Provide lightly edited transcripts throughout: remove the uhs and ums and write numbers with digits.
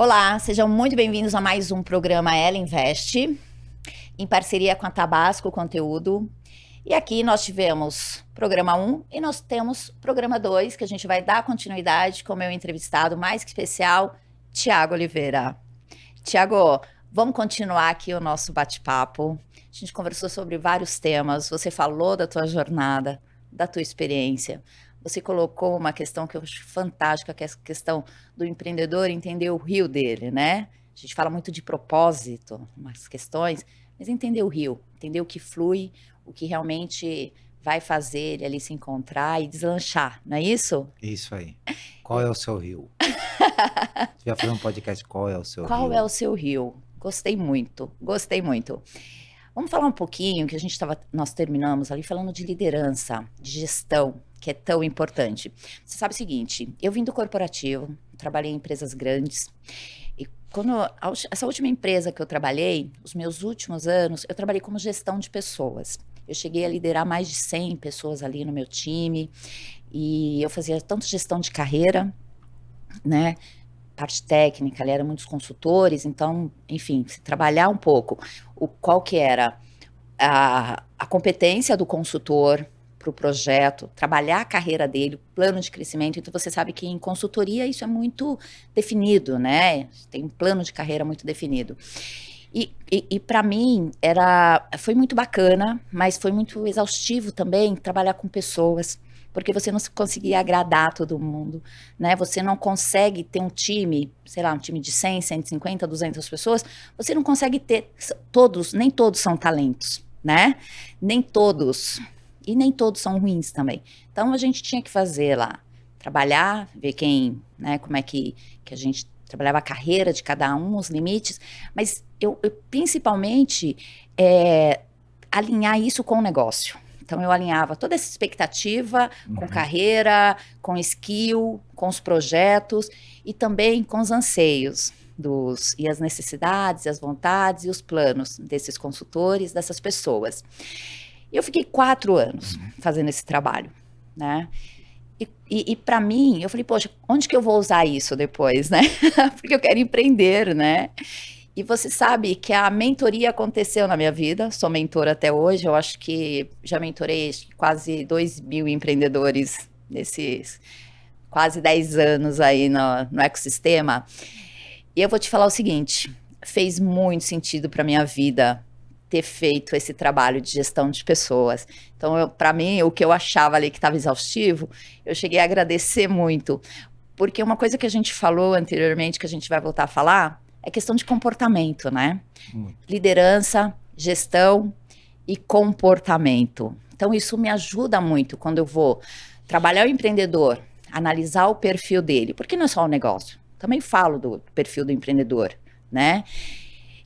Olá, sejam muito bem-vindos a mais um programa Ela Investe, em parceria com a Tabasco Conteúdo. E aqui nós tivemos programa 1 e nós temos programa 2, que a gente vai dar continuidade com o meu entrevistado mais que especial, Tiago Oliveira. Tiago, vamos continuar aqui o nosso bate-papo. A gente conversou sobre vários temas, você falou da tua jornada, da tua experiência. Você colocou uma questão que eu acho fantástica, que é a questão do empreendedor entender o rio dele, né? A gente fala muito de propósito, umas questões, mas entender o rio, entender o que flui, o que realmente vai fazer ele ali se encontrar e deslanchar, não é isso? Isso aí. Qual é o seu rio? Você vai fazer um podcast, qual é o seu Qual é o rio? seu rio? Gostei muito, gostei muito. Vamos falar um pouquinho, que nós terminamos ali falando de liderança, de gestão, que é tão importante. Você sabe o seguinte, eu vim do corporativo, trabalhei em empresas grandes, e essa última empresa que eu trabalhei, os meus últimos anos, eu trabalhei como gestão de pessoas. Eu cheguei a liderar mais de 100 pessoas ali no meu time, e eu fazia tanto gestão de carreira, né? Parte técnica, ali eram muitos consultores, então, enfim, se trabalhar um pouco qual que era a competência do consultor para o projeto, trabalhar a carreira dele, o plano de crescimento. Então, você sabe que em consultoria isso é muito definido, né? Tem um plano de carreira muito definido. E para mim foi muito bacana, mas foi muito exaustivo também trabalhar com pessoas, porque você não conseguia agradar todo mundo, né? Você não consegue ter um time, sei lá, um time de 100, 150, 200 pessoas, você não consegue ter todos, nem todos são talentos, né? Nem todos. E nem todos são ruins também. Então a gente tinha que fazer lá, trabalhar, ver quem, né, como é que a gente trabalhava a carreira de cada um, os limites, mas eu principalmente alinhar isso com o negócio. Então eu alinhava toda essa expectativa com carreira, com skill, com os projetos e também com os anseios e as necessidades, as vontades e os planos desses consultores, dessas pessoas. Eu fiquei 4 anos fazendo esse trabalho, né? E para mim, eu falei, poxa, onde que eu vou usar isso depois, né? Porque eu quero empreender, né? E você sabe que a mentoria aconteceu na minha vida, sou mentora até hoje, eu acho que já mentorei quase 2.000 empreendedores nesses quase 10 anos aí no ecossistema. E eu vou te falar o seguinte, fez muito sentido para minha vida ter feito esse trabalho de gestão de pessoas. Então, para mim, o que eu achava ali que estava exaustivo, eu cheguei a agradecer muito. Porque uma coisa que a gente falou anteriormente, que a gente vai voltar a falar, é questão de comportamento, né? Liderança, gestão e comportamento. Então, isso me ajuda muito quando eu vou trabalhar o empreendedor, analisar o perfil dele, porque não é só o negócio. Também falo do perfil do empreendedor, né?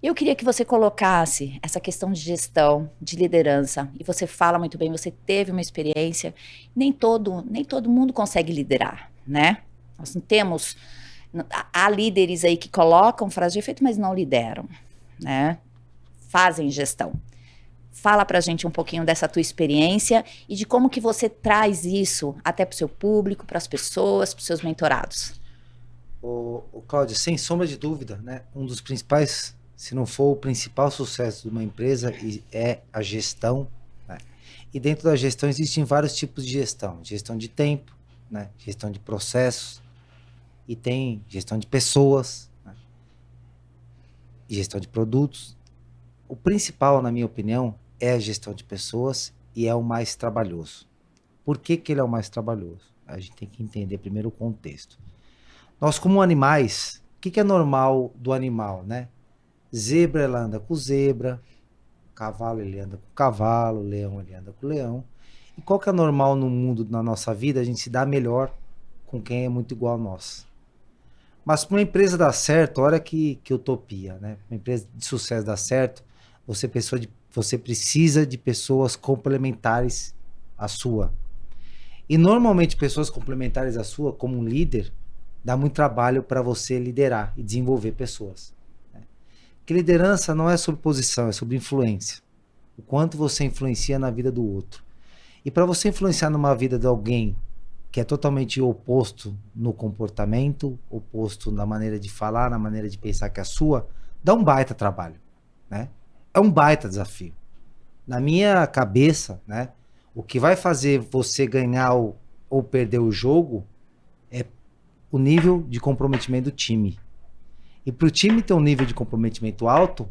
Eu queria que você colocasse essa questão de gestão, de liderança, e você fala muito bem, você teve uma experiência, nem todo mundo consegue liderar, né? Nós não temos, há líderes aí que colocam frase de efeito, mas não lideram, né? Fazem gestão. Fala pra gente um pouquinho dessa tua experiência e de como que você traz isso até pro seu público, para as pessoas, para os seus mentorados. O Cláudio, sem sombra de dúvida, né? Um dos principais, se não for o principal sucesso de uma empresa é a gestão, né? E dentro da gestão existem vários tipos de gestão. Gestão de tempo, né? Gestão de processos, e tem gestão de pessoas, né? E gestão de produtos. O principal, na minha opinião, é a gestão de pessoas e é o mais trabalhoso. Por que que ele é o mais trabalhoso? A gente tem que entender primeiro o contexto. Nós, como animais, o que que é normal do animal, né? Zebra, ela anda com zebra, cavalo, ele anda com cavalo, leão, ele anda com leão. E qual que é normal no mundo, na nossa vida? A gente se dá melhor com quem é muito igual a nós. Mas para uma empresa dar certo, olha que utopia, né? Uma empresa de sucesso dar certo, você precisa de pessoas complementares à sua. E normalmente pessoas complementares à sua, como um líder, dá muito trabalho para você liderar e desenvolver pessoas, né? Porque liderança não é sobre posição, é sobre influência. O quanto você influencia na vida do outro. E para você influenciar numa vida de alguém que é totalmente oposto no comportamento, oposto na maneira de falar, na maneira de pensar que é a sua, dá um baita trabalho, né? É um baita desafio. Na minha cabeça, né? O que vai fazer você ganhar ou perder o jogo é o nível de comprometimento do time. E para o time ter um nível de comprometimento alto,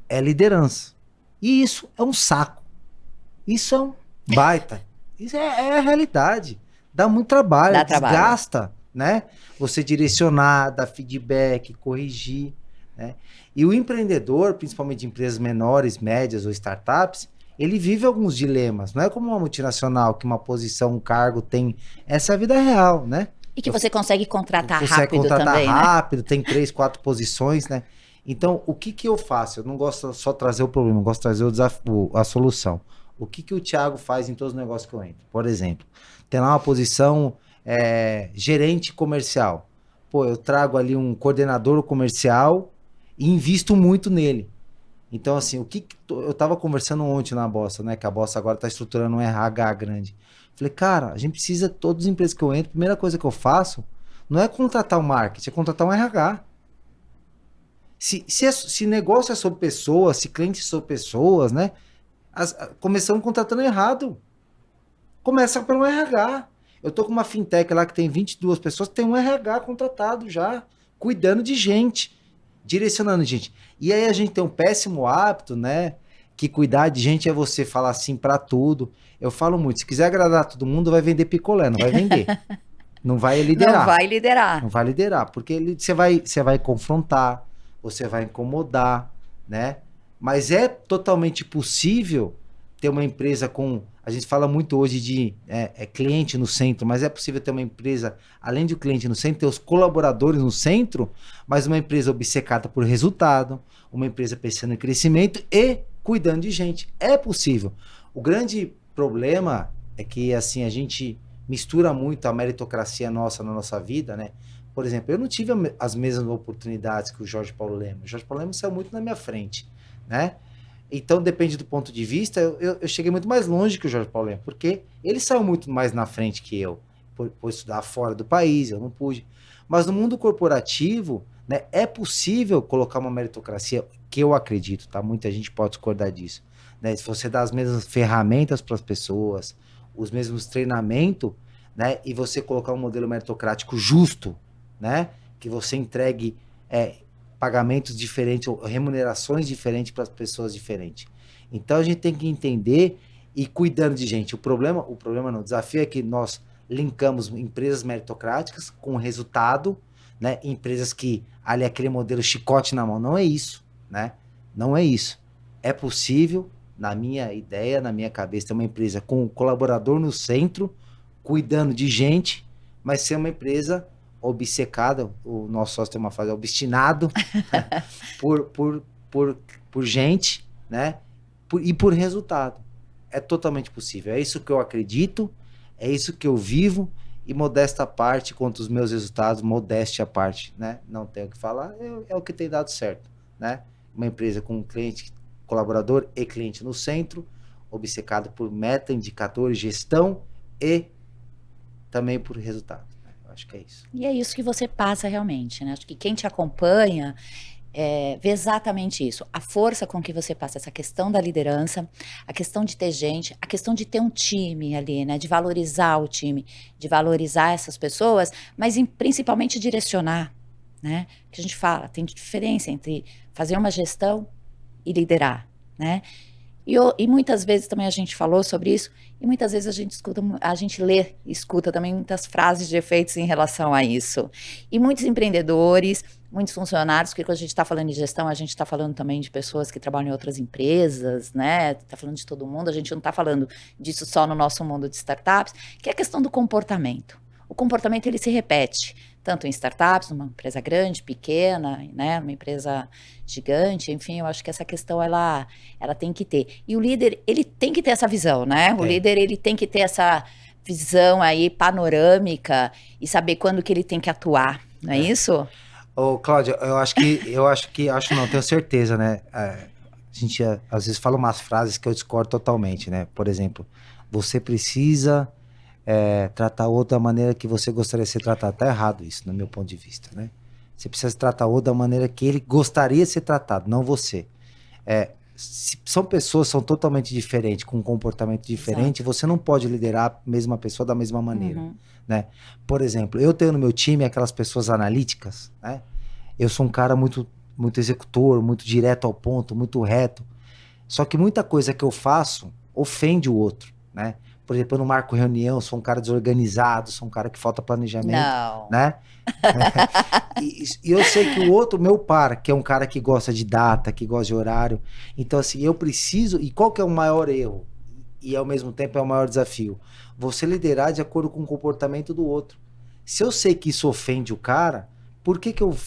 é liderança. E isso é um saco. Isso é um baita. Isso é a realidade. Dá muito trabalho, Dá trabalho. desgasta, né? Você direcionar, dar feedback, corrigir, né? E o empreendedor, principalmente de empresas menores, médias ou startups, ele vive alguns dilemas. Não é como uma multinacional que uma posição, um cargo tem. Essa é a vida real, né? E que você consegue contratar Você rápido contratar também, né? rápido, tem 3, 4 posições, né? Então, o que eu faço? Eu não gosto só de trazer o problema, eu gosto de trazer o desafio, a solução. O que o Thiago faz em todos os negócios que eu entro? Por exemplo, tem lá uma posição gerente comercial. Pô, eu trago ali um coordenador comercial e invisto muito nele. Então, assim, eu tava conversando ontem na Bossa, né? Que a Bossa agora tá estruturando um RH grande. Falei, cara, a gente precisa, todas as empresas que eu entro, a primeira coisa que eu faço não é contratar o marketing, é contratar um RH. Se negócio é sobre pessoas, se cliente é sobre pessoas, né? Começamos contratando errado. Começa pelo RH. Eu tô com uma fintech lá que tem 22 pessoas, tem um RH contratado já, cuidando de gente, direcionando gente. E aí a gente tem um péssimo hábito, né? Que cuidar de gente é você falar sim pra tudo. Eu falo muito, se quiser agradar todo mundo, vai vender picolé, não vai vender. Não vai liderar. Não vai liderar. Não vai liderar, porque você vai confrontar, você vai incomodar, né? Mas é totalmente possível ter uma empresa com... A gente fala muito hoje de cliente no centro, mas é possível ter uma empresa, além do cliente no centro, ter os colaboradores no centro, mas uma empresa obcecada por resultado, uma empresa pensando em crescimento e cuidando de gente. É possível. O grande problema é que assim a gente mistura muito a meritocracia nossa na nossa vida, né? Por exemplo, eu não tive as mesmas oportunidades que o Jorge Paulo Lemos. O Jorge Paulo Lemos saiu muito na minha frente, né? Então, depende do ponto de vista, eu cheguei muito mais longe que o Jorge Paulo Lemos, porque ele saiu muito mais na frente que eu, por estudar fora do país, eu não pude. Mas no mundo corporativo, né, é possível colocar uma meritocracia, que eu acredito, tá? Muita gente pode discordar disso, né? Se você dá as mesmas ferramentas para as pessoas, os mesmos treinamentos, né, e você colocar um modelo meritocrático justo, né, que você entregue pagamentos diferentes, ou remunerações diferentes para as pessoas diferentes. Então a gente tem que entender e cuidando de gente. O problema não, o desafio é que nós linkamos empresas meritocráticas com resultado, né, empresas que ali aquele modelo chicote na mão. Não é isso, né? Não é isso. É possível, na minha ideia, na minha cabeça, ter uma empresa com o colaborador no centro, cuidando de gente, mas ser uma empresa obcecada, o nosso sócio tem uma frase, obstinado por gente, né? E por resultado. É totalmente possível. É isso que eu acredito, é isso que eu vivo, e modesta à parte, quanto os meus resultados, modéstia à parte, né? Não tenho o que falar, é o que tem dado certo, né? Uma empresa com cliente, colaborador e cliente no centro, obcecado por meta, indicadores, gestão e também por resultado. Acho que é isso. E é isso que você passa realmente, né? Acho que quem te acompanha vê exatamente isso. A força com que você passa essa questão da liderança, a questão de ter gente, a questão de ter um time ali, né? De valorizar o time, de valorizar essas pessoas, mas principalmente direcionar, né? Que a gente fala, tem diferença entre fazer uma gestão e liderar, né? E muitas vezes também a gente falou sobre isso, e muitas vezes a gente lê, escuta também muitas frases de efeitos em relação a isso. E muitos empreendedores, muitos funcionários, porque quando a gente está falando de gestão, a gente está falando também de pessoas que trabalham em outras empresas, né? Está falando de todo mundo, a gente não está falando disso só no nosso mundo de startups, que é a questão do comportamento. O comportamento, ele se repete, tanto em startups, numa empresa grande, pequena, né, uma empresa gigante, enfim, eu acho que essa questão, ela tem que ter. E o líder, ele tem que ter essa visão, né? O líder, ele tem que ter essa visão aí panorâmica e saber quando que ele tem que atuar, não é isso? Ô, Cláudia, acho não, tenho certeza, né? A gente às vezes fala umas frases que eu discordo totalmente, né? Por exemplo, você precisa tratar o outro da maneira que você gostaria de ser tratado. Tá errado isso, no meu ponto de vista, né? Você precisa tratar o outro da maneira que ele gostaria de ser tratado, não você. São pessoas são totalmente diferentes, com um comportamento diferente, você não pode liderar a mesma pessoa da mesma maneira, né? Por exemplo, eu tenho no meu time aquelas pessoas analíticas, né? Eu sou um cara muito, muito executor, muito direto ao ponto, muito reto. Só que muita coisa que eu faço ofende o outro, né? Por exemplo, eu não marco reunião, sou um cara desorganizado, sou um cara que falta planejamento, Não. né? E eu sei que o outro, meu par, que é um cara que gosta de data, que gosta de horário. Então, assim, eu preciso... E qual que é o maior erro? E, ao mesmo tempo, é o maior desafio? Você liderar de acordo com o comportamento do outro. Se eu sei que isso ofende o cara, por que que eu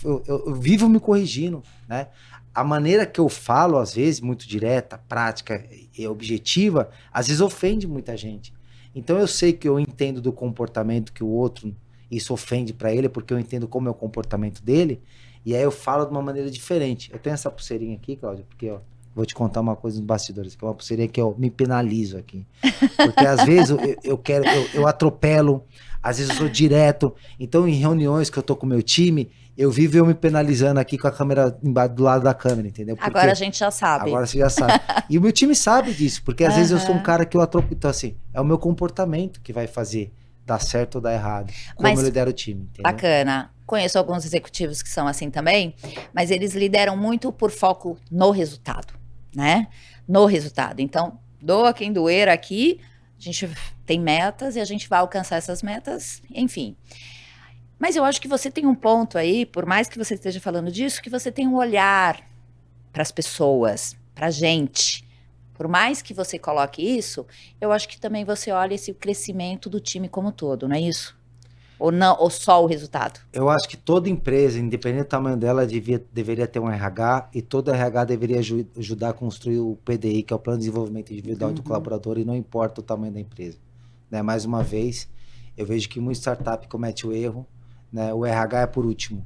vivo me corrigindo, né? A maneira que eu falo, às vezes, muito direta, prática e objetiva, às vezes ofende muita gente. Então eu sei que eu entendo do comportamento que o outro, isso ofende para ele, porque eu entendo como é o comportamento dele, e aí eu falo de uma maneira diferente. Eu tenho essa pulseirinha aqui, Cláudia, porque ó, vou te contar uma coisa nos bastidores, que é uma pulseirinha que eu me penalizo aqui. Porque às vezes eu atropelo, às vezes eu sou direto. Então em reuniões que eu tô com o meu time, eu vivo eu me penalizando aqui com a câmera embaixo do lado da câmera, entendeu? Porque Agora a gente já sabe. agora você já sabe. E o meu time sabe disso, porque às vezes eu sou um cara que eu atropelo. Então, assim, é o meu comportamento que vai fazer dar certo ou dar errado. Como eu lidero o time, entendeu? Bacana. Conheço alguns executivos que são assim também, mas eles lideram muito por foco no resultado, né? No resultado. Então, doa quem doer aqui, a gente tem metas e a gente vai alcançar essas metas, enfim. Mas eu acho que você tem um ponto aí, por mais que você esteja falando disso, que você tem um olhar para as pessoas, para a gente. Por mais que você coloque isso, eu acho que também você olha esse crescimento do time como um todo, não é isso? Ou não, ou só o resultado? Eu acho que toda empresa, independente do tamanho dela, deveria ter um RH e todo RH deveria ajudar a construir o PDI, que é o Plano de Desenvolvimento Individual do Colaborador, e não importa o tamanho da empresa. Né? Mais uma vez, eu vejo que muita startup comete o erro, né? O RH é por último.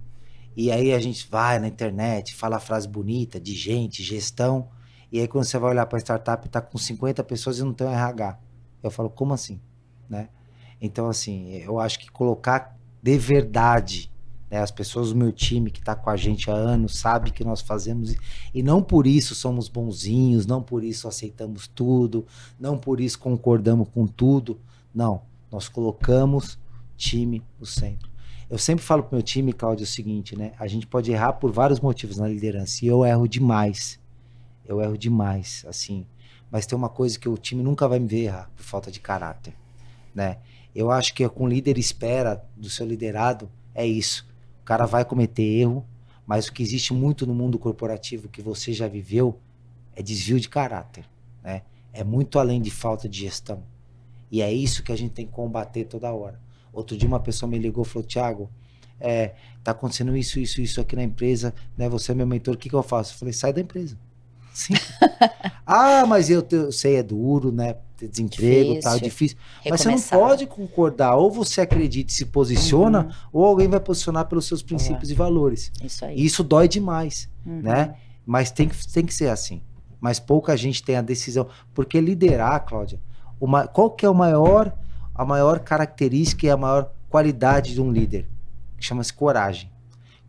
E aí a gente vai na internet, fala frase bonita de gente, gestão, e aí quando você vai olhar para a startup, tá com 50 pessoas e não tem um RH. Eu falo, como assim? Né? Então, assim, eu acho que colocar de verdade, né, as pessoas do meu time que tá com a gente há anos, sabe que nós fazemos, e não por isso somos bonzinhos, não por isso aceitamos tudo, não por isso concordamos com tudo. Não, nós colocamos time no centro. Eu sempre falo pro meu time, Cláudio, o seguinte, né? A gente pode errar por vários motivos na liderança, e eu erro demais. Eu erro demais, assim. Mas tem uma coisa que o time nunca vai me ver errar, por falta de caráter, né? Eu acho que com o líder espera do seu liderado é isso. O cara vai cometer erro, mas o que existe muito no mundo corporativo que você já viveu é desvio de caráter, né? É muito além de falta de gestão. E é isso que a gente tem que combater toda hora. Outro dia uma pessoa me ligou e falou, Thiago, tá acontecendo isso aqui na empresa, né? Você é meu mentor, o que eu faço? Eu falei, sai da empresa. Sim. Mas eu sei, é duro, né? Ter desemprego, tal, difícil. Mas você não pode concordar. Ou você acredita e se posiciona, ou alguém vai posicionar pelos seus princípios e valores. Isso aí. E isso dói demais, né? Mas tem que ser assim. Mas pouca gente tem a decisão. Porque liderar, Cláudia, qual que é a maior característica e a maior qualidade de um líder? Chama-se coragem.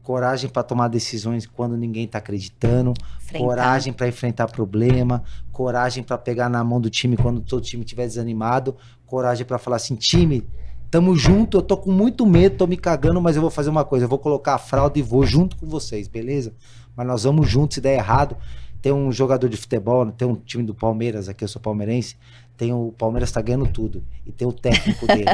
Coragem para tomar decisões quando ninguém está acreditando, coragem para enfrentar problema, coragem para pegar na mão do time quando todo o time estiver desanimado, coragem para falar assim, time, tamo junto, eu tô com muito medo, tô me cagando, mas eu vou fazer uma coisa, eu vou colocar a fralda e vou junto com vocês, beleza? Mas nós vamos juntos, se der errado. Tem um jogador de futebol, tem um time do Palmeiras, aqui eu sou palmeirense, o Palmeiras tá ganhando tudo, e tem o técnico dele.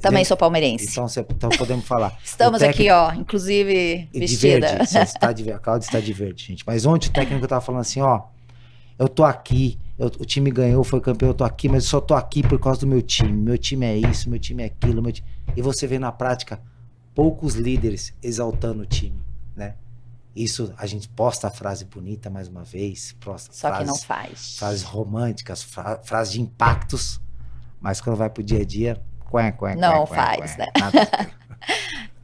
Também sou palmeirense. Então podemos falar. Estamos aqui, ó, inclusive vestida. De verde, a Cláudia está de verde, gente. Mas ontem o técnico tava falando assim, ó, eu tô aqui, o time ganhou, foi campeão, eu tô aqui, mas eu só tô aqui por causa do meu time é isso, meu time é aquilo, E você vê na prática poucos líderes exaltando o time, né? Isso, a gente posta a frase bonita mais uma vez. Só que não faz. Frases românticas, frases de impactos. Mas quando vai pro dia a dia, não faz, né? Nada.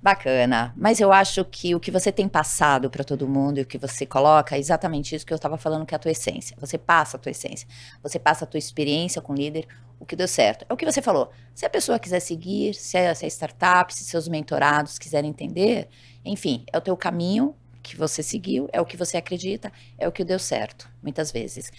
Bacana. Mas eu acho que o que você tem passado para todo mundo e o que você coloca é exatamente isso que eu estava falando, que é a tua essência. Você passa a tua essência. Você passa a tua experiência com líder, o que deu certo. É o que você falou. Se a pessoa quiser seguir, se a startup, se seus mentorados quiserem entender, enfim, é o teu caminho que você seguiu, é o que você acredita, é o que deu certo, muitas vezes.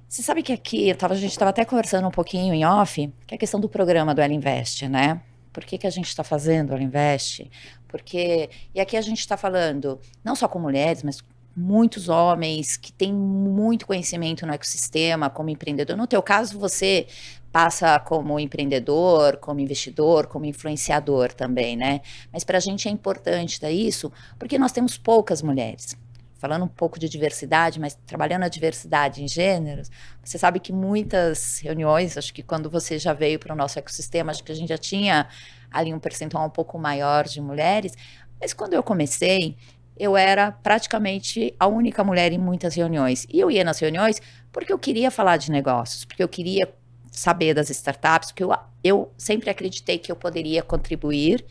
Você sabe que aqui, a gente estava até conversando um pouquinho em off, que é a questão do programa do Ela Invest, né? Por que que a gente está fazendo o Ela Invest? Porque, e aqui a gente está falando, não só com mulheres, mas muitos homens que têm muito conhecimento no ecossistema, como empreendedor. No teu caso, você passa como empreendedor, como investidor, como influenciador também, né? Mas para a gente é importante isso, porque nós temos poucas mulheres. Falando um pouco de diversidade, mas trabalhando a diversidade em gêneros, você sabe que muitas reuniões, acho que quando você já veio para o nosso ecossistema, acho que a gente já tinha ali um percentual um pouco maior de mulheres, mas quando eu comecei, eu era praticamente a única mulher em muitas reuniões. E eu ia nas reuniões porque eu queria falar de negócios, porque eu queria saber das startups, porque eu sempre acreditei que eu poderia contribuir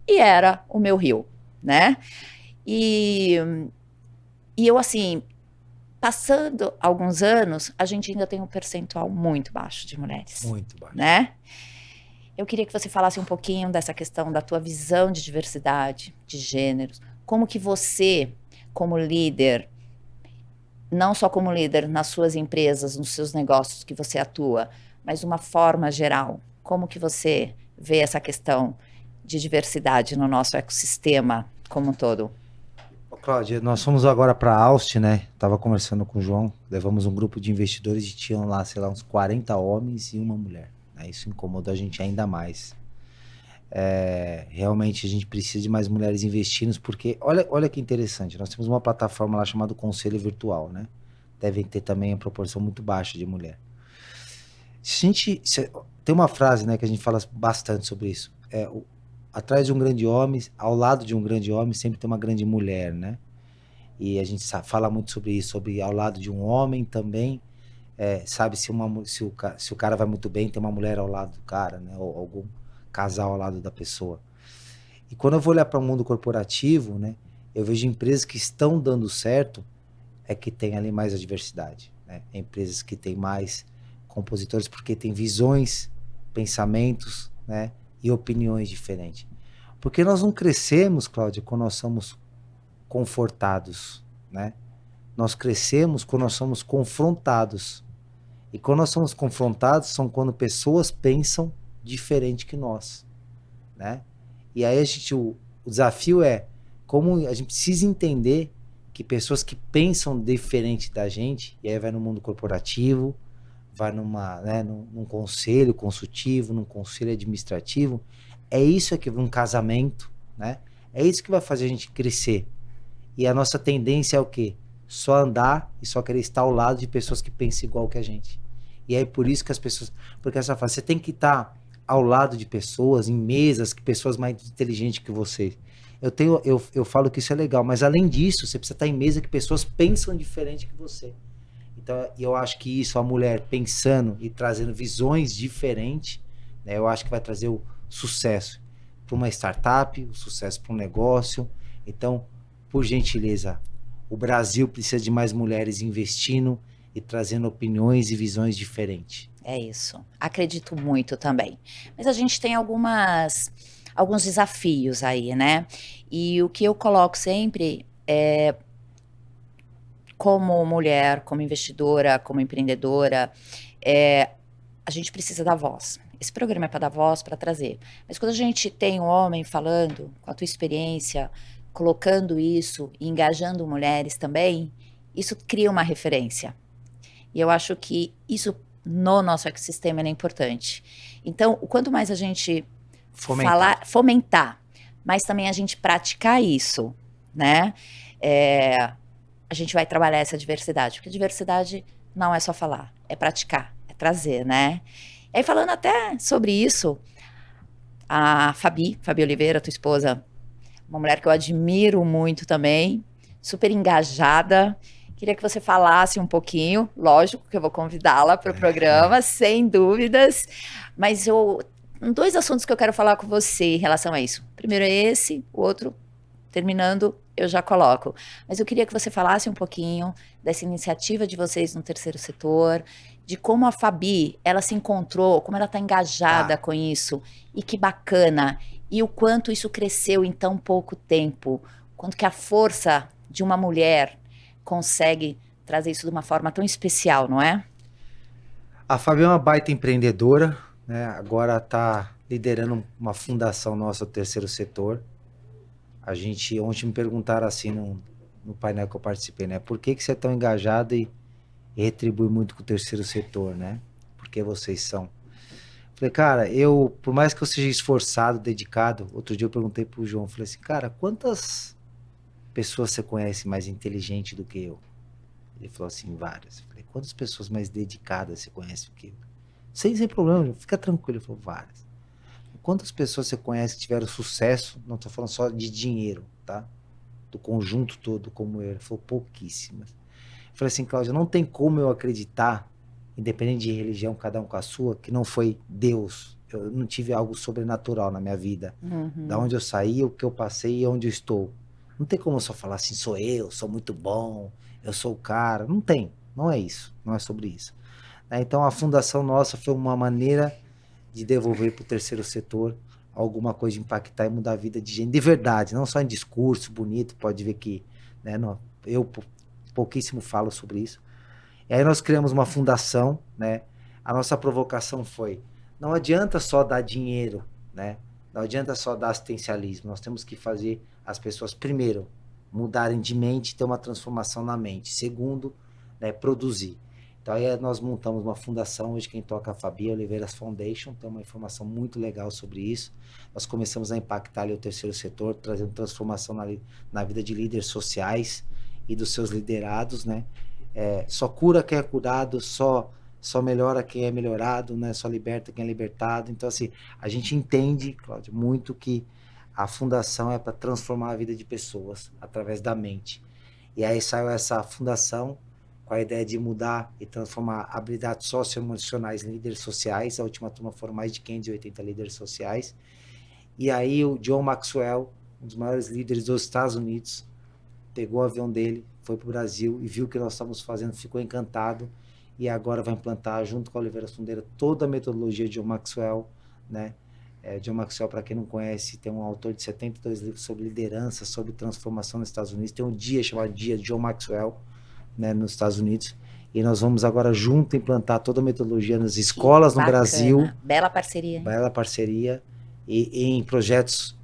e era o meu rio, né? E, e eu, assim, passando alguns anos, a gente ainda tem um percentual muito baixo de mulheres, Muito baixo. né? Eu queria que você falasse um pouquinho dessa questão da tua visão de diversidade, de gêneros, como que você, como líder, não só como líder nas suas empresas, nos seus negócios que você atua, mas de uma forma geral, como que você vê essa questão de diversidade no nosso ecossistema como um todo? Ô, Cláudia, nós fomos agora para Austin, né? Tava conversando com o João, levamos um grupo de investidores e tinham lá, sei lá, uns 40 homens e uma mulher. Né? Isso incomodou a gente ainda mais. Realmente a gente precisa de mais mulheres investindo, porque olha que interessante, nós temos uma plataforma lá chamada Conselho Virtual, né? Devem ter também a proporção muito baixa de mulher. Tem uma frase, né, que a gente fala bastante sobre isso. Atrás de um grande homem, ao lado de um grande homem, sempre tem uma grande mulher, né? E a gente fala muito sobre isso, sobre ao lado de um homem também, sabe se o cara vai muito bem, tem uma mulher ao lado do cara, né? Ou algum casal ao lado da pessoa. E quando eu vou olhar para o mundo corporativo, né, eu vejo empresas que estão dando certo, que tem ali mais a diversidade, né? Empresas que têm mais compositores porque tem visões, pensamentos, né, e opiniões diferentes. Porque nós não crescemos, Cláudia, quando nós somos confortados, né? Nós crescemos quando nós somos confrontados. E quando nós somos confrontados, são quando pessoas pensam diferente que nós, né? E aí o desafio é como a gente precisa entender que pessoas que pensam diferente da gente, e aí vai no mundo corporativo, vai num conselho consultivo, num conselho administrativo, é isso aqui, num casamento, né? É isso que vai fazer a gente crescer. E a nossa tendência é o quê? Só andar e só querer estar ao lado de pessoas que pensam igual que a gente. E aí por isso que as pessoas... Porque essa frase, você tem que estar ao lado de pessoas, em mesas, que pessoas mais inteligentes que você. Eu falo que isso é legal, mas além disso, você precisa estar em mesa que pessoas pensam diferente que você. Então, eu acho que isso, a mulher pensando e trazendo visões diferentes, né, eu acho que vai trazer o sucesso para uma startup, o sucesso para um negócio. Então, por gentileza, o Brasil precisa de mais mulheres investindo e trazendo opiniões e visões diferentes. É isso. Acredito muito também. Mas a gente tem alguns desafios aí, né? E o que eu coloco sempre é, como mulher, como investidora, como empreendedora, a gente precisa dar voz. Esse programa é para dar voz, para trazer. Mas quando a gente tem um homem falando, com a tua experiência, colocando isso e engajando mulheres também, isso cria uma referência. E eu acho que isso no nosso ecossistema é importante. Então, o quanto mais a gente fomentar, mas também a gente praticar isso, né? A gente vai trabalhar essa diversidade, porque diversidade não é só falar, é praticar, é trazer, né? E aí, falando até sobre isso, a Fabi Oliveira, tua esposa, uma mulher que eu admiro muito também, super engajada. Queria que você falasse um pouquinho, lógico que eu vou convidá-la para o programa, sem dúvidas, mas dois assuntos que eu quero falar com você em relação a isso. Primeiro é esse, o outro, terminando, eu já coloco. Mas eu queria que você falasse um pouquinho dessa iniciativa de vocês no terceiro setor, de como a Fabi, ela se encontrou, como ela está engajada com isso, e que bacana, e o quanto isso cresceu em tão pouco tempo, quanto que a força de uma mulher consegue trazer isso de uma forma tão especial, não é? A Fabi é uma baita empreendedora, né? Agora está liderando uma fundação nossa, o Terceiro Setor. A gente, ontem me perguntaram assim no painel que eu participei, né? Por que você é tão engajado e retribui muito com o terceiro setor, né? Porque vocês são. Falei, cara, por mais que eu seja esforçado, dedicado, outro dia eu perguntei pro João, falei assim, cara, quantas pessoas você conhece mais inteligente do que eu? Ele falou assim, várias. Eu falei, quantas pessoas mais dedicadas você conhece do que eu? Sem problema, fica tranquilo. Ele falou, várias. Quantas pessoas você conhece que tiveram sucesso, não tô falando só de dinheiro, tá? Do conjunto todo como ele. Ele falou, pouquíssimas. Eu falei assim, Cláudia, não tem como eu acreditar, independente de religião, cada um com a sua, que não foi Deus. Eu não tive algo sobrenatural na minha vida. Da onde eu saí, o que eu passei e onde eu estou. Não tem como eu só falar assim, sou muito bom, eu sou o cara. Não tem, não é isso, não é sobre isso. Então a fundação nossa foi uma maneira de devolver para o terceiro setor alguma coisa de impactar e mudar a vida de gente de verdade, não só em discurso bonito, pode ver que, né, eu pouquíssimo falo sobre isso. E aí nós criamos uma fundação, né? A nossa provocação foi, não adianta só dar dinheiro, né? Não adianta só dar assistencialismo, nós temos que fazer as pessoas, primeiro, mudarem de mente, ter uma transformação na mente. Segundo, né, produzir. Então aí nós montamos uma fundação, hoje quem toca é a Fabi Oliveiras Foundation, tem uma informação muito legal sobre isso. Nós começamos a impactar ali o terceiro setor, trazendo transformação na vida de líderes sociais e dos seus liderados, né? Só cura quem é curado, só melhora quem é melhorado, né? Só liberta quem é libertado. Então assim, a gente entende, Cláudio, muito que a fundação é para transformar a vida de pessoas através da mente. E aí saiu essa fundação com a ideia de mudar e transformar habilidades socioemocionais em líderes sociais. A última turma foram mais de 580 líderes sociais. E aí o John Maxwell, um dos maiores líderes dos Estados Unidos, pegou o avião dele, foi para o Brasil e viu o que nós estávamos fazendo, ficou encantado e agora vai implantar, junto com a Oliveira Fundeira, toda a metodologia de John Maxwell, né? John Maxwell, para quem não conhece, tem um autor de 72 livros sobre liderança, sobre transformação nos Estados Unidos. Tem um dia chamado Dia de John Maxwell, né, nos Estados Unidos. E nós vamos agora junto implantar toda a metodologia nas escolas no Brasil. Bela parceria. Hein? Bela parceria e em projetos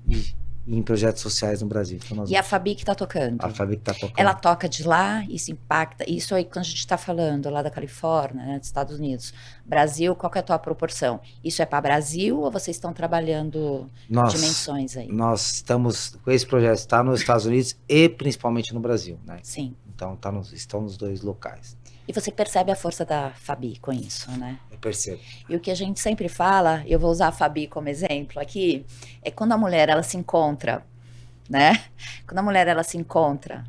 sociais no Brasil. Então a Fabi que está tocando? A Fabi que está tocando. Ela toca de lá, isso impacta. Isso aí, quando a gente está falando lá da Califórnia, né, dos Estados Unidos. Brasil, qual que é a tua proporção? Isso é para Brasil ou vocês estão trabalhando dimensões aí? Nós estamos com esse projeto, está nos Estados Unidos e principalmente no Brasil, né? Sim. Então estão nos dois locais. E você percebe a força da Fabi com isso, né? Eu percebo. E o que a gente sempre fala, eu vou usar a Fabi como exemplo aqui, é quando a mulher ela se encontra, né? Quando a mulher ela se encontra,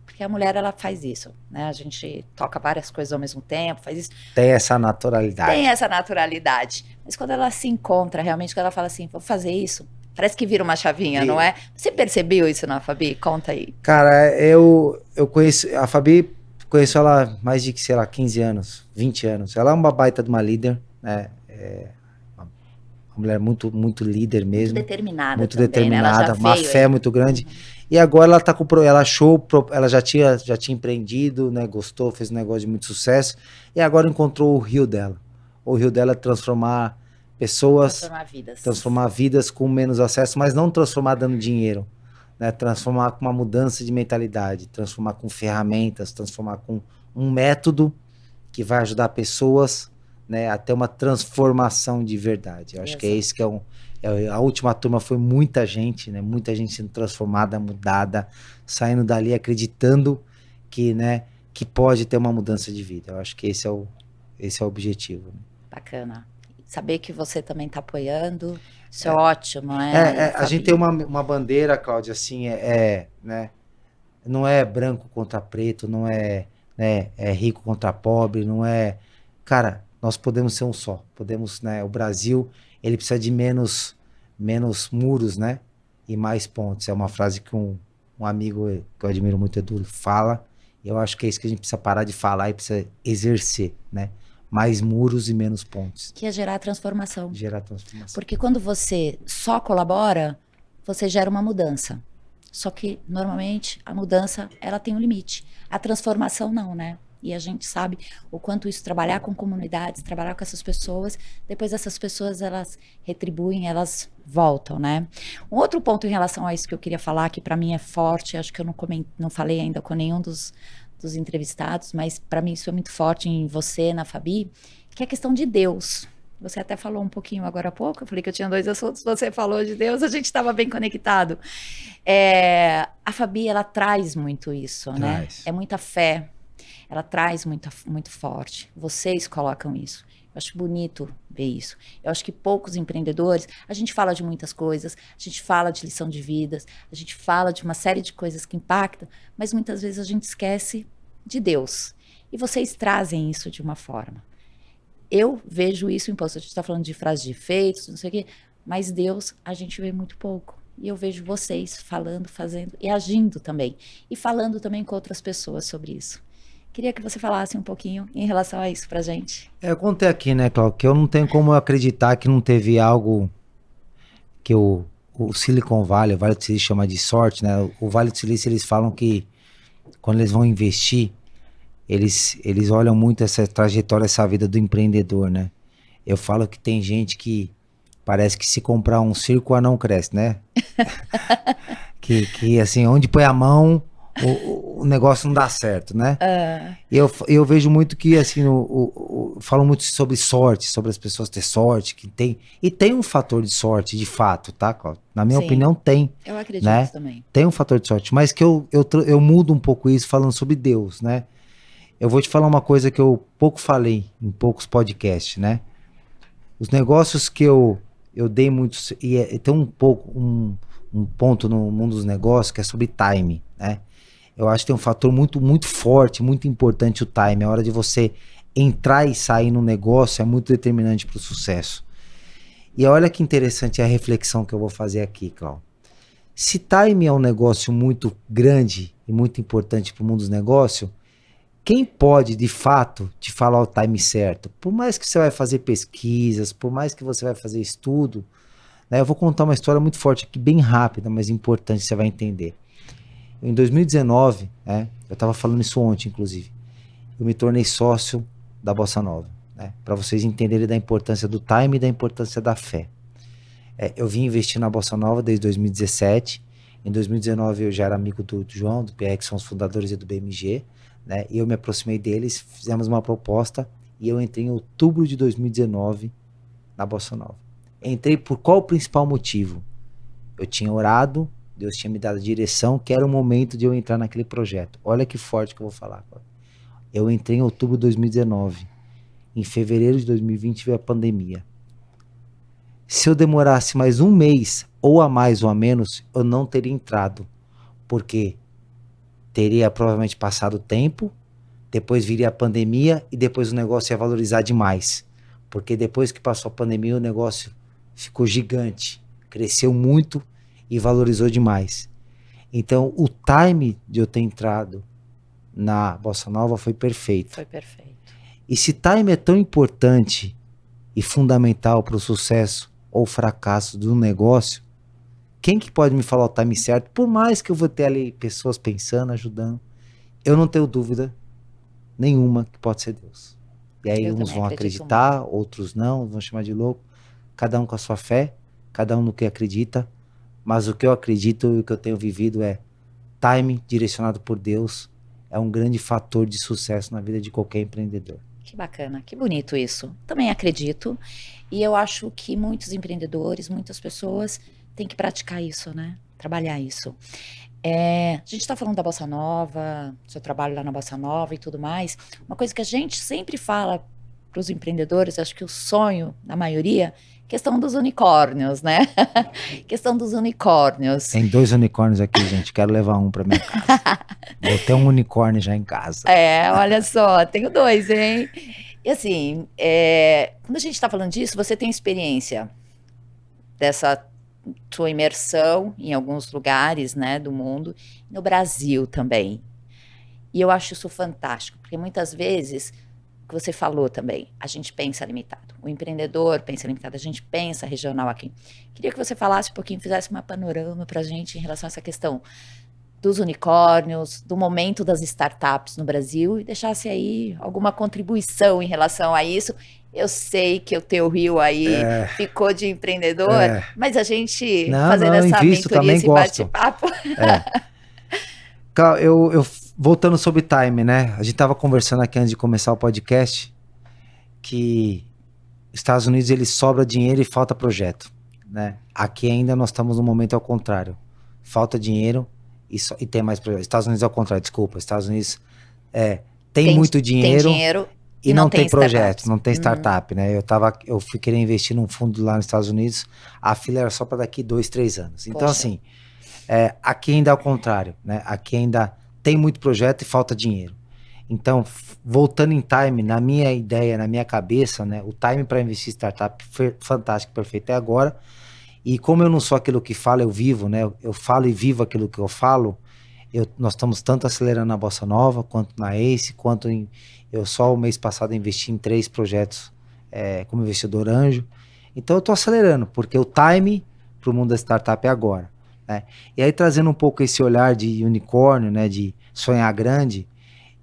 porque a mulher ela faz isso, né? A gente toca várias coisas ao mesmo tempo, faz isso. Tem essa naturalidade. Tem essa naturalidade. Mas quando ela se encontra, realmente, quando ela fala assim, vou fazer isso, parece que vira uma chavinha, não é? Você percebeu isso, não, Fabi? Conta aí. Cara, eu conheço a Fabi. Conheço ela há mais de, sei lá, 15 anos, 20 anos. Ela é uma baita de uma líder, né? Uma mulher muito, muito líder mesmo. Muito determinada. Muito também, determinada, né? uma fé muito grande. E agora ela tá ela já tinha empreendido, né? Gostou, fez um negócio de muito sucesso. E agora encontrou o rio dela. O rio dela é transformar pessoas, transformar vidas com menos acesso, mas não transformar dando dinheiro. Né, transformar com uma mudança de mentalidade, transformar com ferramentas, transformar com um método que vai ajudar pessoas, né, a ter uma transformação de verdade. Eu acho que é isso que a última turma foi muita gente, né, muita gente sendo transformada, mudada, saindo dali acreditando que, né, que pode ter uma mudança de vida. Eu acho que esse é o objetivo. Né? Bacana. Saber que você também está apoiando, isso é ótimo, né? A gente tem uma bandeira, Cláudia, assim, né? Não é branco contra preto, não é, né, rico contra pobre, não é... Cara, nós podemos ser um só, podemos, né? O Brasil, ele precisa de menos muros, né? E mais pontes. É uma frase que um amigo que eu admiro muito, Edu, fala, e eu acho que é isso que a gente precisa parar de falar e precisa exercer, né? mais muros e menos pontes. Que é gerar transformação. Gerar transformação. Porque quando você só colabora, você gera uma mudança. Só que, normalmente, a mudança, ela tem um limite. A transformação não, né? E a gente sabe o quanto isso, trabalhar com comunidades, trabalhar com essas pessoas, depois essas pessoas, elas retribuem, elas voltam, né? Um outro ponto em relação a isso que eu queria falar, que para mim é forte, acho que eu não falei ainda com nenhum dos entrevistados, mas para mim isso é muito forte em você, na Fabi, que é a questão de Deus. Você até falou um pouquinho agora há pouco, eu falei que eu tinha 2 assuntos, você falou de Deus, a gente estava bem conectado. A Fabi, ela traz muito isso, né? É muita fé, ela traz muito forte. Vocês colocam isso. Eu acho bonito ver isso. Eu acho que poucos empreendedores, a gente fala de muitas coisas, a gente fala de lição de vidas, a gente fala de uma série de coisas que impactam, mas muitas vezes a gente esquece de Deus. E vocês trazem isso de uma forma. Eu vejo isso em post. A gente está falando de frases de efeitos, não sei o quê, mas Deus a gente vê muito pouco. E eu vejo vocês falando, fazendo e agindo também. E falando também com outras pessoas sobre isso. Queria que você falasse um pouquinho em relação a isso pra gente. Eu contei aqui, né, Cláudio, que eu não tenho como acreditar que não teve algo que o Silicon Valley, o Vale do Silício chama de sorte, né? O Vale do Silício, eles falam que quando eles vão investir, eles olham muito essa trajetória, essa vida do empreendedor, né? Eu falo que tem gente que parece que se comprar um circo, o anão cresce, né? que assim, onde põe a mão, o negócio não dá certo, né? Eu vejo muito que, assim, falam muito sobre sorte, sobre as pessoas ter sorte, que tem... E tem um fator de sorte, de fato, tá, Cláudio? Na minha opinião, tem. Eu acredito, né? Também. Tem um fator de sorte, mas que eu mudo um pouco isso falando sobre Deus, né? Eu vou te falar uma coisa que eu pouco falei em poucos podcasts, né? Os negócios que eu dei muito... E tem um ponto no mundo dos negócios que é sobre time, né? Eu acho que tem um fator muito, muito forte, muito importante o time. A hora de você entrar e sair no negócio é muito determinante para o sucesso. E olha que interessante a reflexão que eu vou fazer aqui, Cláudio. Se time é um negócio muito grande e muito importante para o mundo dos negócios, quem pode, de fato, te falar o time certo? Por mais que você vai fazer pesquisas, por mais que você vai fazer estudo, né? Eu vou contar uma história muito forte aqui, bem rápida, mas importante, você vai entender. Em 2019, né, eu estava falando isso ontem, inclusive, eu me tornei sócio da Bossa Nova, né, para vocês entenderem da importância do time e da importância da fé. Eu vim investir na Bossa Nova desde 2017. Em 2019 eu já era amigo do João, do PR, que são os fundadores e do BMG, né, e eu me aproximei deles, fizemos uma proposta e eu entrei em outubro de 2019 na Bossa Nova. Entrei por qual o principal motivo? Eu tinha orado, Deus tinha me dado a direção, que era o momento de eu entrar naquele projeto. Olha que forte que eu vou falar. Eu entrei em outubro de 2019. Em fevereiro de 2020 veio a pandemia. Se eu demorasse mais um mês, ou a mais ou a menos, eu não teria entrado. Porque teria provavelmente passado o tempo, depois viria a pandemia e depois o negócio ia valorizar demais. Porque depois que passou a pandemia, o negócio ficou gigante. Cresceu muito e valorizou demais. Então, o time de eu ter entrado na Bossa Nova foi perfeito. Foi perfeito. E se time é tão importante e fundamental para o sucesso ou fracasso do negócio, quem que pode me falar o time certo? Por mais que eu vou ter ali pessoas pensando, ajudando, eu não tenho dúvida nenhuma que pode ser Deus. E aí uns vão acreditar, muito. Outros não, vão chamar de louco. Cada um com a sua fé, cada um no que acredita. Mas o que eu acredito e o que eu tenho vivido é time direcionado por Deus é um grande fator de sucesso na vida de qualquer empreendedor. Que bacana, que bonito isso. Também acredito e eu acho que muitos empreendedores, muitas pessoas têm que praticar isso, né? Trabalhar isso. A gente está falando da Bossa Nova, seu trabalho lá na Bossa Nova e tudo mais. Uma coisa que a gente sempre fala para os empreendedores, acho que o sonho da maioria, questão dos unicórnios, né? Questão dos unicórnios. Tem 2 unicórnios aqui, gente. Quero levar um para minha casa. Vou ter um unicórnio já em casa. Olha só, tenho 2, hein? E assim, quando a gente está falando disso, você tem experiência dessa sua imersão em alguns lugares, né, do mundo, no Brasil também. E eu acho isso fantástico, porque muitas vezes que você falou também, a gente pensa limitado. O empreendedor pensa limitado, a gente pensa regional aqui. Queria que você falasse um pouquinho, fizesse uma panorama para a gente em relação a essa questão dos unicórnios, do momento das startups no Brasil e deixasse aí alguma contribuição em relação a isso. Eu sei que o teu Rio aí ficou de empreendedor, mas a gente fazendo essa invisto, mentoria, também esse gosto. bate-papo. Eu voltando sobre time, né? A gente tava conversando aqui antes de começar o podcast que Estados Unidos ele sobra dinheiro e falta projeto, né? Aqui ainda nós estamos no momento ao contrário. Falta dinheiro e tem mais projeto. Estados Unidos ao contrário, desculpa. Estados Unidos tem muito dinheiro, tem dinheiro e não tem projeto, startups. não tem startup, né? Eu fui querer investir num fundo lá nos Estados Unidos, a fila era só para daqui 2, 3 anos. Então, Poxa. assim, aqui ainda é ao contrário, né? Aqui ainda tem muito projeto e falta dinheiro. Então, voltando em time, na minha ideia, na minha cabeça, né? O time para investir em startup foi fantástico, perfeito até agora. E como eu não sou aquilo que falo, eu vivo, né? Eu falo e vivo aquilo que eu falo. Nós estamos tanto acelerando na Bossa Nova, quanto na Ace, quanto eu só o mês passado investi em 3 projetos como investidor anjo. Então eu estou acelerando, porque o time para o mundo da startup é agora, né? E aí trazendo um pouco esse olhar de unicórnio, né, de sonhar grande,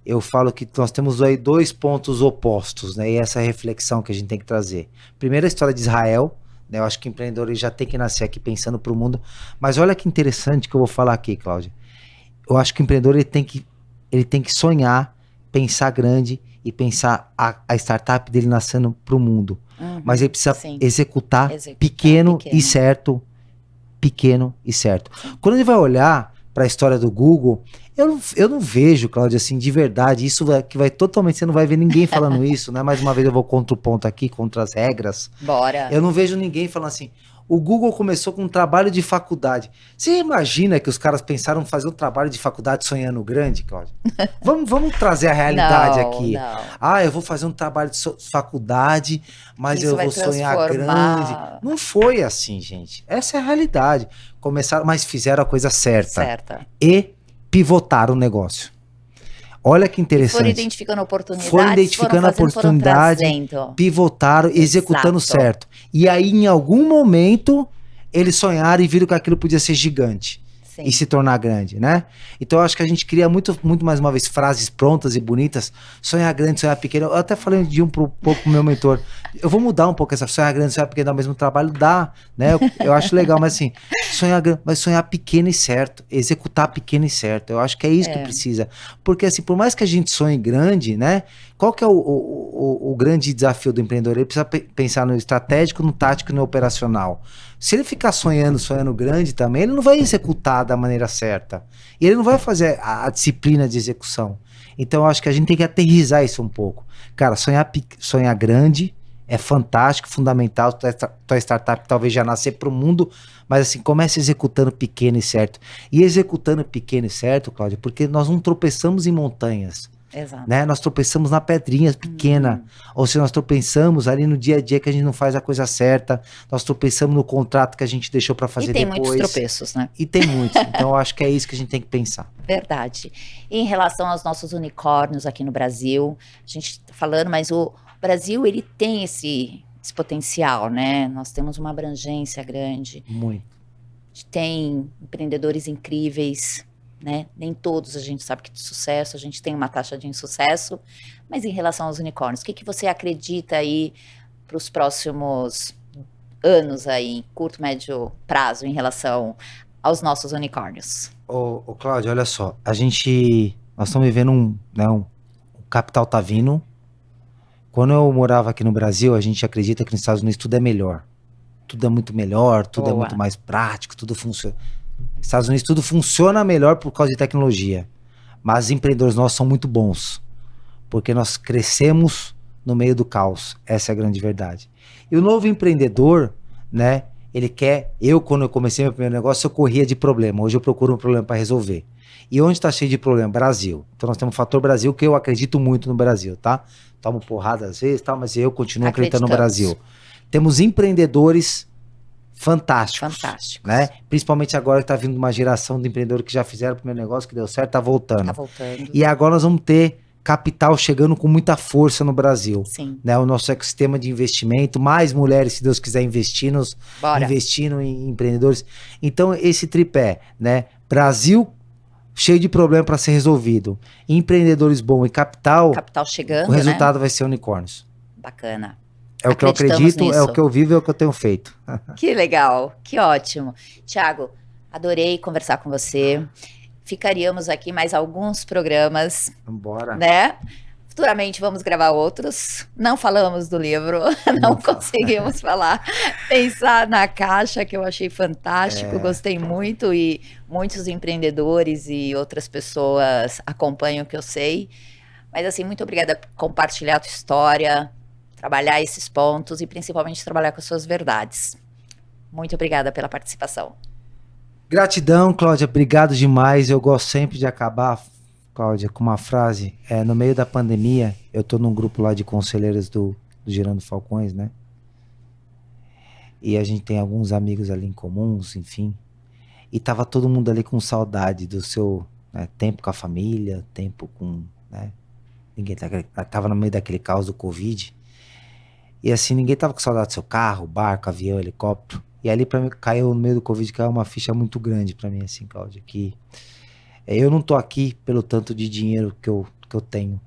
eu falo que nós temos aí 2 pontos opostos, né? E essa é a reflexão que a gente tem que trazer. Primeiro, a história de Israel, né? Eu acho que o empreendedor ele já tem que nascer aqui pensando para o mundo. Mas olha que interessante que eu vou falar aqui, Cláudia. Eu acho que o empreendedor ele tem que sonhar, pensar grande e pensar a startup dele nascendo para o mundo. Mas ele precisa executar pequeno e certo. Pequeno e certo. Quando ele vai olhar para a história do Google, eu não vejo, Cláudia, assim, de verdade, isso que vai totalmente, você não vai ver ninguém falando isso, né? Mais uma vez eu vou contra o ponto aqui, contra as regras. Bora. Eu não vejo ninguém falando assim, o Google começou com um trabalho de faculdade. Você imagina que os caras pensaram em fazer um trabalho de faculdade sonhando grande, Cláudia? Vamos trazer a realidade aqui. Não. Eu vou fazer um trabalho de faculdade, mas eu vou sonhar grande. Não foi assim, gente. Essa é a realidade. Começaram, mas fizeram a coisa certa. E pivotaram o negócio. Olha que interessante. Foram identificando oportunidade, pivotaram, executando certo. E aí, em algum momento, eles sonharam e viram que aquilo podia ser gigante. Sim. E se tornar grande, né? Então, eu acho que a gente cria muito mais uma vez, frases prontas e bonitas. Sonhar grande, sonhar pequeno. Eu até falei de um pouco pro meu mentor. Eu vou mudar um pouco essa sonhar grande, sonhar pequeno, ao mesmo trabalho, dá, né? Eu acho legal, mas assim, sonhar grande, mas sonhar pequeno e certo. Executar pequeno e certo. Eu acho que é isso que precisa. Porque assim, por mais que a gente sonhe grande, né? Qual que é o grande desafio do empreendedor? Ele precisa pensar no estratégico, no tático e no operacional. Se ele ficar sonhando grande também, ele não vai executar da maneira certa. E ele não vai fazer a disciplina de execução. Então, eu acho que a gente tem que aterrissar isso um pouco. Cara, sonhar grande é fantástico, fundamental. Tua startup talvez já nascer para o mundo, mas assim, comece executando pequeno e certo. E executando pequeno e certo, Cláudia, porque nós não tropeçamos em montanhas. Exato. Né? Nós tropeçamos na pedrinha pequena, ou se nós tropeçamos ali no dia a dia que a gente não faz a coisa certa, nós tropeçamos no contrato que a gente deixou para fazer depois. E tem muitos tropeços, né? E tem muitos, então eu acho que é isso que a gente tem que pensar. Verdade. E em relação aos nossos unicórnios aqui no Brasil, a gente tá falando, mas o Brasil, ele tem esse potencial, né? Nós temos uma abrangência grande. Muito. A gente tem empreendedores incríveis, né? Nem todos a gente sabe que de sucesso, a gente tem uma taxa de insucesso, mas em relação aos unicórnios, o que você acredita aí para os próximos anos aí, curto, médio prazo, em relação aos nossos unicórnios? Ô Cláudio, olha só, nós estamos vivendo o capital tá vindo. Quando eu morava aqui no Brasil, a gente acredita que nos Estados Unidos tudo é melhor. Tudo é muito melhor, tudo é muito mais prático, tudo funciona. Nos Estados Unidos tudo funciona melhor por causa de tecnologia. Mas os empreendedores nossos são muito bons. Porque nós crescemos no meio do caos. Essa é a grande verdade. E o novo empreendedor, né? Quando eu comecei meu primeiro negócio, eu corria de problema. Hoje eu procuro um problema para resolver. E onde está cheio de problema? Brasil. Então nós temos o fator Brasil, que eu acredito muito no Brasil, tá? Tomo porrada às vezes, tá? Mas eu continuo acreditando no Brasil. Temos empreendedores fantásticos. Né? Principalmente agora que tá vindo uma geração de empreendedores que já fizeram o primeiro negócio, que deu certo, tá voltando. E agora nós vamos ter capital chegando com muita força no Brasil. Sim. Né? O nosso ecossistema de investimento, mais mulheres, se Deus quiser, investindo em empreendedores. Então, esse tripé, né? Brasil cheio de problema para ser resolvido, empreendedores bons e capital chegando, o resultado vai ser unicórnios. Bacana. É o que eu acredito, nisso. É o que eu vivo, é o que eu tenho feito. Que legal, que ótimo. Thiago, adorei conversar com você. Ficaríamos aqui mais alguns programas. Bora. Né? Futuramente vamos gravar outros. Não falamos do livro, não conseguimos falar. Pensar na caixa, que eu achei fantástico, gostei muito, e muitos empreendedores e outras pessoas acompanham, que eu sei. Mas assim, muito obrigada por compartilhar a tua história, trabalhar esses pontos e principalmente trabalhar com as suas verdades. Muito obrigada pela participação. Gratidão, Cláudia, obrigado demais. Eu gosto sempre de acabar, Cláudia, com uma frase. No meio da pandemia, eu tô num grupo lá de conselheiros do Gerando Falcões, né? E a gente tem alguns amigos ali em comuns, enfim. E tava todo mundo ali com saudade do seu tempo com a família, tempo com, né? Ninguém tava no meio daquele caos do Covid. E assim, ninguém tava com saudade do seu carro, barco, avião, helicóptero. E ali pra mim, caiu no meio do Covid, caiu uma ficha muito grande pra mim, assim, Cláudia, que eu não tô aqui pelo tanto de dinheiro que eu tenho.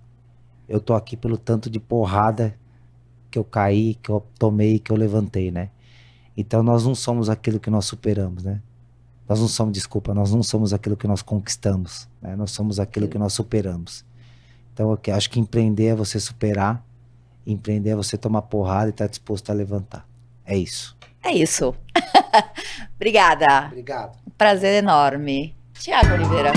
Eu tô aqui pelo tanto de porrada que eu caí, que eu tomei, que eu levantei, né? Então nós não somos aquilo que nós superamos, né? Nós não somos aquilo que nós conquistamos, né? Nós somos aquilo que nós superamos. Então eu acho que empreender é você superar, empreender é você tomar porrada e estar disposto a levantar. É isso. É isso. Obrigada. Obrigado. Prazer enorme. Thiago Oliveira.